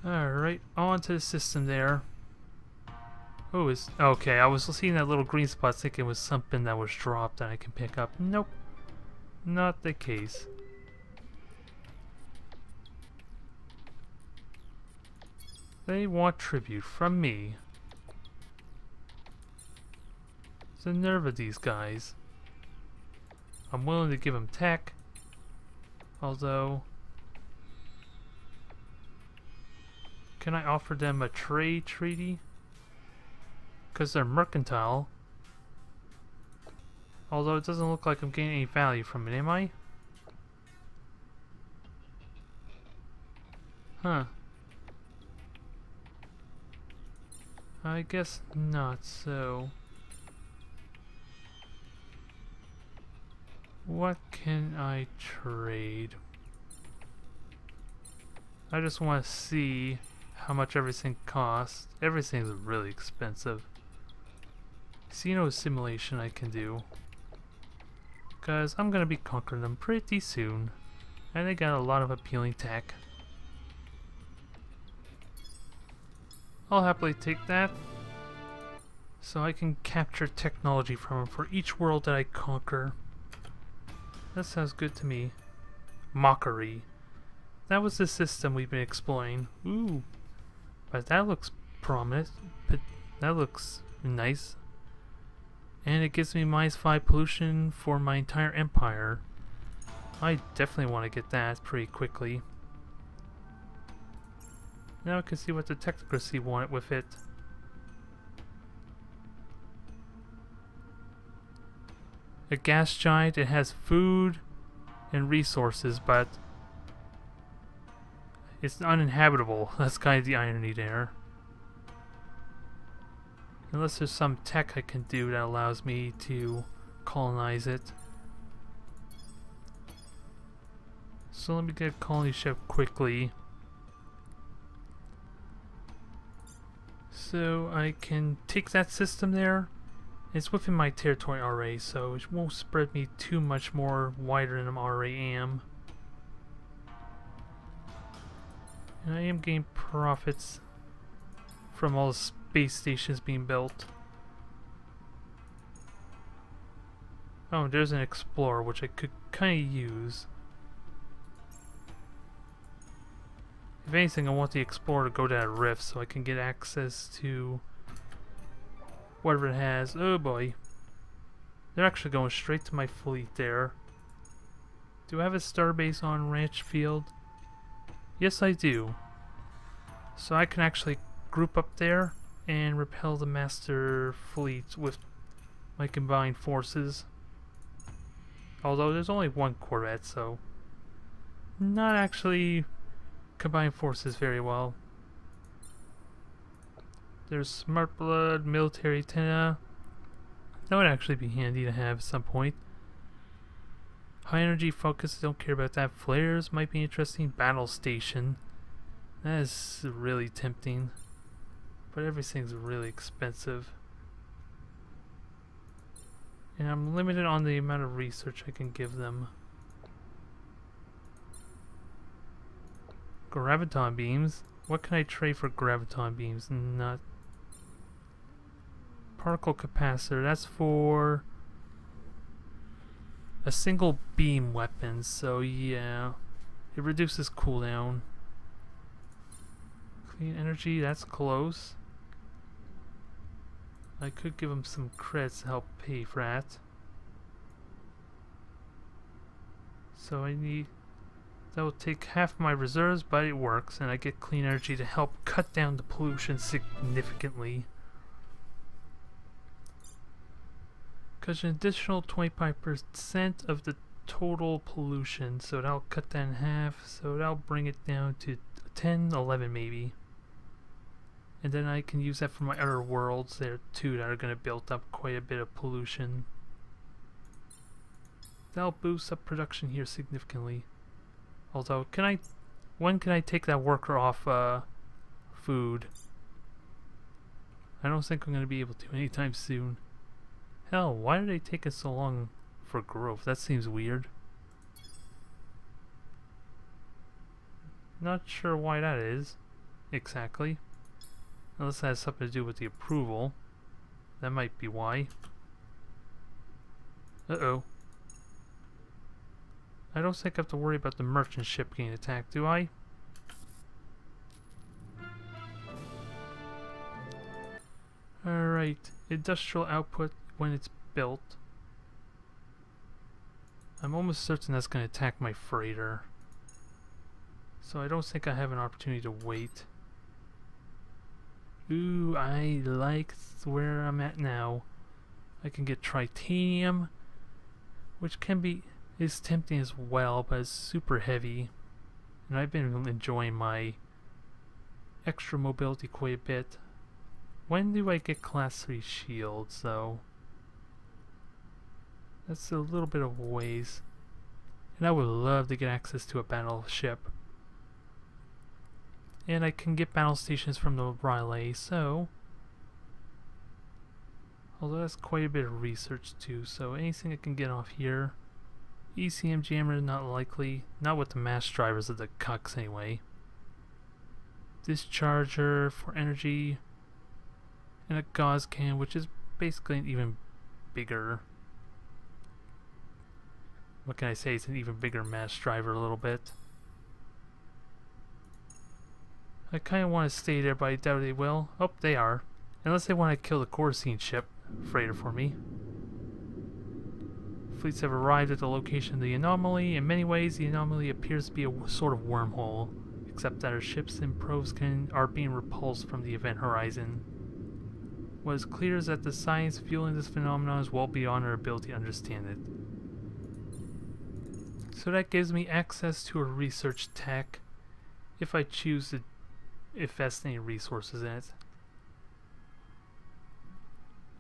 Alright, on to the system there. Oh, is okay, I was seeing that little green spot thinking it was something that was dropped that I can pick up. Nope. Not the case. They want tribute from me. It's the nerve of these guys. I'm willing to give them tech. Although... Can I offer them a trade treaty? Because they're mercantile. Although it doesn't look like I'm getting any value from it, am I? Huh. I guess not, so... What can I trade? I just want to see how much everything costs. Everything's really expensive. Casino simulation I can do. Because I'm going to be conquering them pretty soon. And they got a lot of appealing tech. I'll happily take that. So I can capture technology from them for each world that I conquer. That sounds good to me. Mockery. That was the system we've been exploring. Ooh. But that looks prominent. But that looks nice. And it gives me -5 pollution for my entire empire. I definitely want to get that pretty quickly. Now I can see what the technocracy wanted with it. A gas giant, it has food and resources, but it's uninhabitable. That's kind of the irony there. Unless there's some tech I can do that allows me to colonize it. So let me get a colony ship quickly. So I can take that system there. It's within my territory already, so it won't spread me too much more wider than I already am. And I am getting profits from all the space stations being built. Oh, there's an explorer which I could kind of use. If anything, I want the explorer to go to that rift so I can get access to whatever it has. Oh boy. They're actually going straight to my fleet there. Do I have a starbase on Ranch Field? Yes, I do. So I can actually group up there and repel the master fleet with my combined forces. Although there's only one Corvette, so not actually combined forces very well. There's Smart Blood, Military Antenna. That would actually be handy to have at some point. High energy focus, don't care about that. Flares might be interesting. Battle Station. That is really tempting. But everything's really expensive. And I'm limited on the amount of research I can give them. Graviton beams. What can I trade for graviton beams? Not particle capacitor. That's for a single beam weapon. So yeah, it reduces cooldown. Clean energy. That's close. I could give him some creds to help pay for that. So I need... That will take half my reserves, but it works, and I get clean energy to help cut down the pollution significantly. Because an additional 25% of the total pollution, so that'll cut that in half, so that'll bring it down to 10, 11 maybe. And then I can use that for my other worlds there too that are going to build up quite a bit of pollution. That'll boost up production here significantly. Although, when can I take that worker off food? I don't think I'm going to be able to anytime soon. Hell, why did they take us so long for growth? That seems weird. Not sure why that is. exactly. Unless that has something to do with the approval. That might be why. Uh-oh. I don't think I have to worry about the merchant ship getting attacked, do I? Alright. Industrial output when it's built. I'm almost certain that's going to attack my freighter. So I don't think I have an opportunity to wait. Ooh, I like where I'm at now. I can get titanium, which is tempting as well, but it's super heavy. And I've been enjoying my extra mobility quite a bit. When do I get class 3 shields though? That's a little bit of ways. And I would love to get access to a battleship. And I can get battle stations from the relay, so... Although that's quite a bit of research too, so anything I can get off here. ECM jammer, not likely. Not with the mass drivers of the Chukks anyway. Discharger for energy. And a gauze can, which is basically an even bigger... What can I say? It's an even bigger mass driver a little bit. I kind of want to stay there, but I doubt they will. Oh, they are. Unless they want to kill the Coruscant ship freighter for me. Fleets have arrived at the location of the anomaly. In many ways, the anomaly appears to be a sort of wormhole, except that our ships and probes are being repulsed from the event horizon. What is clear is that the science fueling this phenomenon is well beyond our ability to understand it. So that gives me access to a research tech, if I choose to invest any resources in it.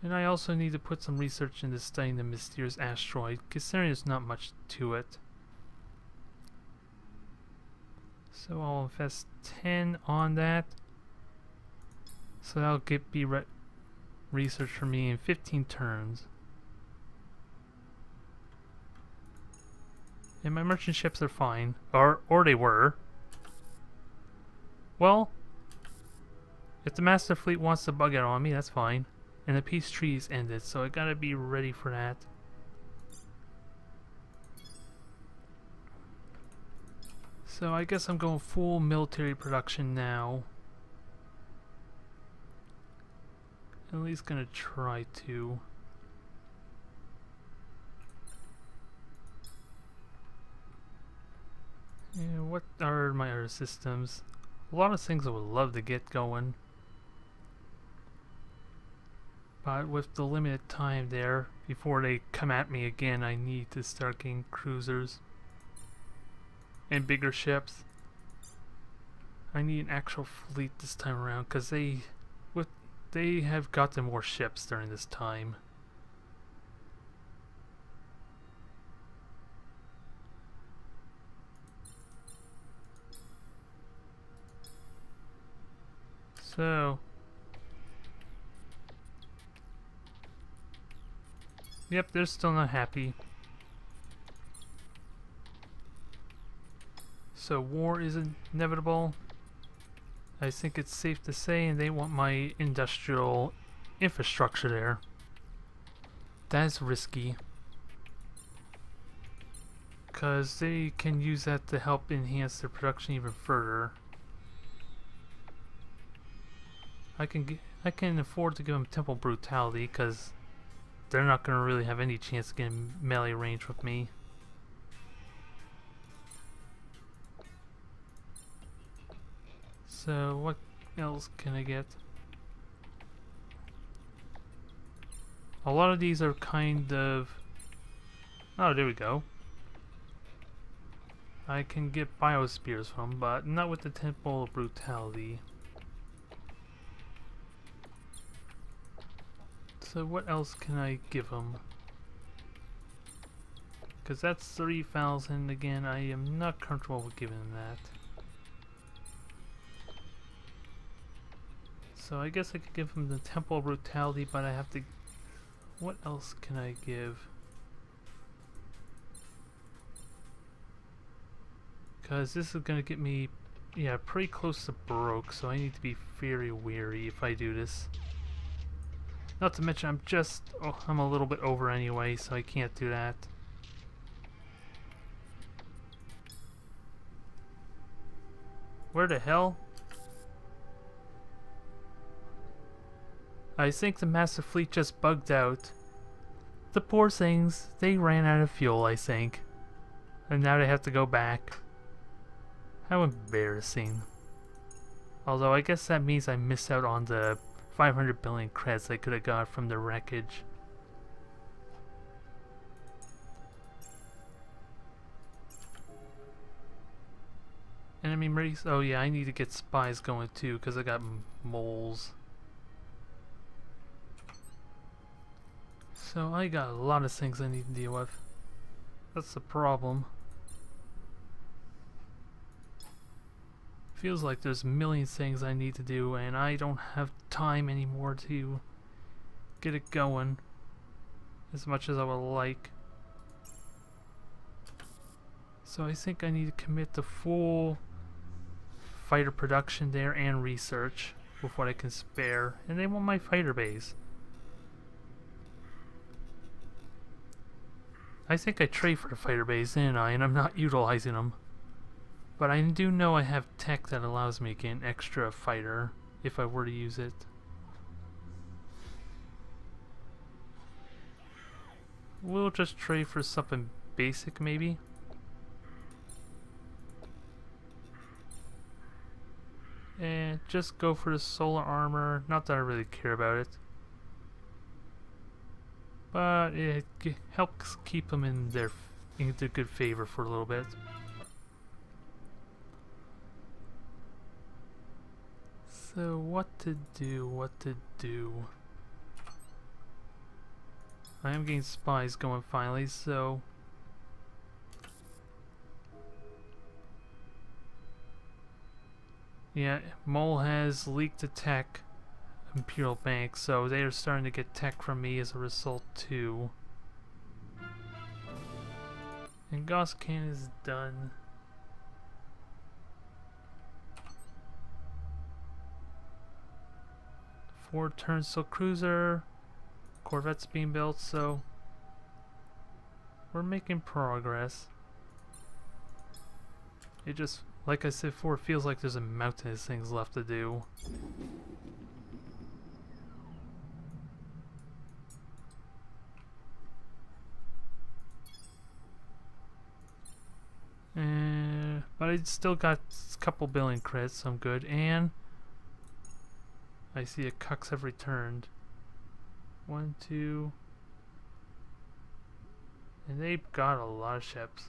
And I also need to put some research into studying the mysterious asteroid, considering there's not much to it. So I'll invest 10 on that. So that'll be research for me in 15 turns. And my merchant ships are fine. Or they were. Well, if the Master Fleet wants to bug out on me, that's fine. And the peace treaty is ended, so I gotta be ready for that. So I guess I'm going full military production now. At least gonna try to. Yeah, what are my other systems? A lot of things I would love to get going. But with the limited time there, before they come at me again, I need to start getting cruisers. And bigger ships. I need an actual fleet this time around, because they have gotten more ships during this time. So, yep, they're still not happy. So war is inevitable. I think it's safe to say, and they want my industrial infrastructure there. That is risky, because they can use that to help enhance their production even further. I can afford to give them temple brutality, because they're not going to really have any chance to get in melee range with me. So what else can I get? A lot of these are kind of... Oh, there we go. I can get biospears from, but not with the temple of brutality. So what else can I give them? Because that's 3,000 again. I am not comfortable with giving them that. So I guess I could give them the temple of brutality, but I have to... What else can I give? Because this is going to get me yeah, pretty close to broke, so I need to be very wary if I do this. Not to mention I'm a little bit over anyway, so I can't do that. Where the hell? I think the Master Fleet just bugged out. The poor things, they ran out of fuel, I think. And now they have to go back. How embarrassing. Although I guess that means I missed out on the 500 billion credits I could have got from the wreckage. Enemy race? Oh yeah, I need to get spies going too, because I got moles. So I got a lot of things I need to deal with. That's the problem. Feels like there's a million things I need to do, and I don't have time anymore to get it going as much as I would like. So I think I need to commit to full fighter production there and research with what I can spare, and they want my fighter base. I think I trade for the fighter base, didn't I? And I'm not utilizing them. But I do know I have tech that allows me to get an extra fighter if I were to use it. We'll just trade for something basic, maybe. And just go for the solar armor. Not that I really care about it. But it helps keep them in their good favor for a little bit. So what to do? I am getting spies going finally, so yeah, Mole has leaked the tech Imperial Bank, so they are starting to get tech from me as a result too. And Goscan is done. Ford turnstile cruiser, Corvette's being built, so we're making progress. It just, like I said before, it feels like there's a mountain of things left to do. But I still got a couple billion credits, so I'm good. And I see a Chukks have returned. 1, 2, and they've got a lot of ships.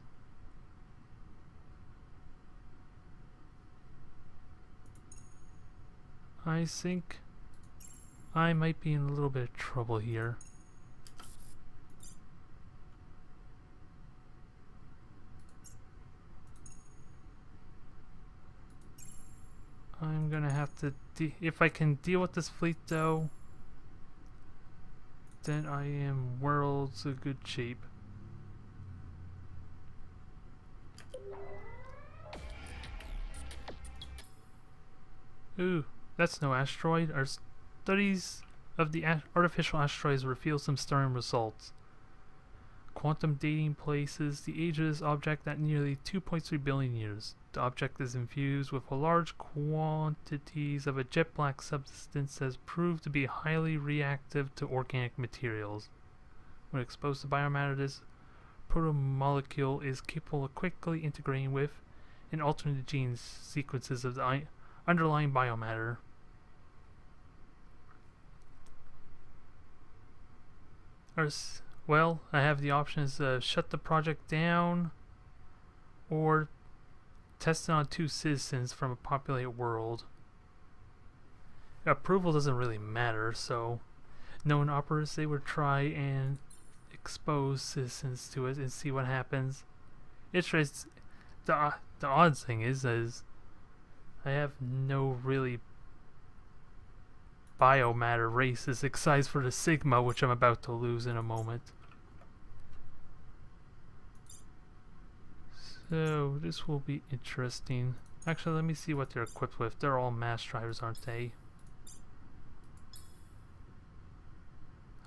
I think I might be in a little bit of trouble here. I'm gonna have to if I can deal with this fleet though, then I am worlds of good shape. Ooh, that's no asteroid. Our studies of the artificial asteroids reveal some stirring results. Quantum dating places the age of this object at nearly 2.3 billion years. The object is infused with large quantities of a jet black substance that has proved to be highly reactive to organic materials. When exposed to biomatter, this protomolecule is capable of quickly integrating with and altering the gene sequences of the underlying biomatter. Well, I have the options to shut the project down or test it on 2 citizens from a populated world. Approval doesn't really matter, so known operators, they would try and expose citizens to it and see what happens. It's just the odd thing is I have no really biomatter races except for the Sigma, which I'm about to lose in a moment. So this will be interesting. Actually, let me see what they're equipped with. They're all mass drivers, aren't they?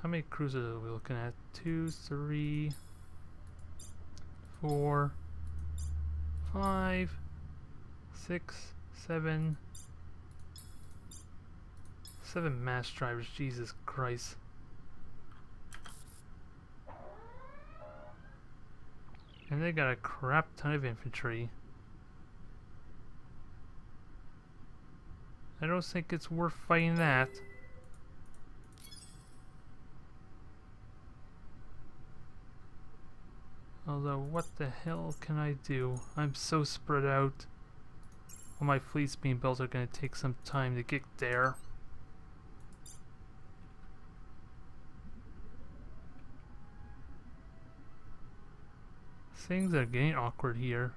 How many cruisers are we looking at? 2, 3, 4, 5, 6, 7. 7 mass drivers, Jesus Christ. And they got a crap ton of infantry. I don't think it's worth fighting that. Although, what the hell can I do? I'm so spread out. All my fleets being built are going to take some time to get there. Things are getting awkward here.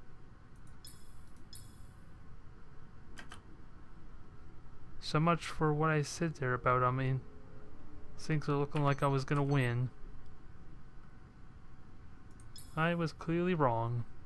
So much for what I said there about, I mean, things are looking like I was gonna win. I was clearly wrong.